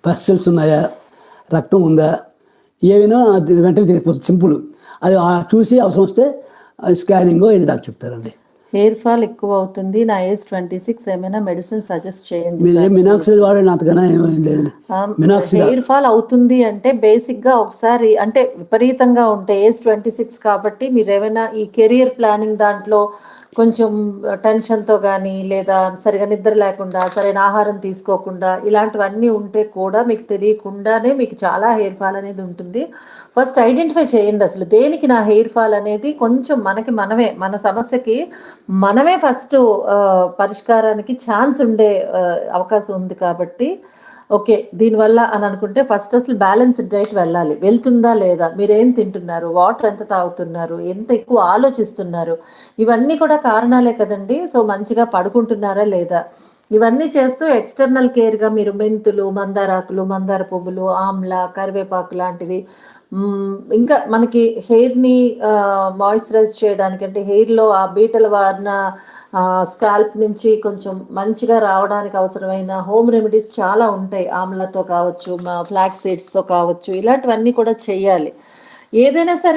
పస్టల్స్ ఉన్నాయా, రక్తం ఉందా, ఏమైనా వెంటనే తెలియకపోతుంది, సింపుల్. అది చూసి అవసరం వస్తే స్కానింగ్ ఇది డాక్టర్ చెప్తారండి. హెయిర్ ఫాల్ ఎక్కువ అవుతుంది, నా ఏజ్ 26, ఏమైనా మెడిసిన్ సజెస్ట్ చేయండి. మీరు మినాక్సిల్ వాడండి, అంతకన్నా ఏమీ లేదండి. మినాక్సిల్ హెయిర్ ఫాల్ అవుతుంది అంటే బేసిక్గా ఒకసారి అంటే విపరీతంగా ఉంటే ఏజ్ 26 కాబట్టి మీరు ఏమైనా ఈ కెరియర్ ప్లానింగ్ దాంట్లో కొంచెం టెన్షన్తో కానీ లేదా సరిగా నిద్ర లేకుండా సరైన ఆహారం తీసుకోకుండా ఇలాంటివన్నీ ఉంటే కూడా మీకు తెలియకుండానే మీకు చాలా హెయిర్ ఫాల్ అనేది ఉంటుంది. ఫస్ట్ ఐడెంటిఫై చేయండి అసలు దేనికి నా హెయిర్ ఫాల్ అనేది. కొంచెం మనమే మన సమస్యకి మనమే ఫస్ట్ పరిష్కారానికి ఛాన్స్ ఉండే అవకాశం ఉంది కాబట్టి ఓకే దీనివల్ల అని అనుకుంటే ఫస్ట్ అసలు బ్యాలెన్స్డ్ డైట్ వెళ్ళాలి. వెళ్తుందా లేదా, మీరు ఏం తింటున్నారు, వాటర్ ఎంత తాగుతున్నారు, ఎంత ఎక్కువ ఆలోచిస్తున్నారు, ఇవన్నీ కూడా కారణాలే కదండి. సో మంచిగా పడుకుంటున్నారా లేదా, ఇవన్నీ చేస్తూ ఎక్స్టర్నల్ కేర్గా మీరు మెంతులు, మందారాకులు, మందార పువ్వులు, ఆమ్లా, కరివేపాకు లాంటివి ఇంకా మనకి హెయిర్ని మాయిశ్చరైజ్ చేయడానికి అంటే హెయిర్లో ఆ బీటల వారిన స్కాల్ప్ నుంచి కొంచెం మంచిగా రావడానికి అవసరమైన హోమ్ రెమెడీస్ చాలా ఉంటాయి. ఆమ్లాతో కావచ్చు, ఫ్లాక్స్ సీడ్స్తో కావచ్చు, ఇలాంటివన్నీ కూడా చెయ్యాలి. ఏదైనా సరే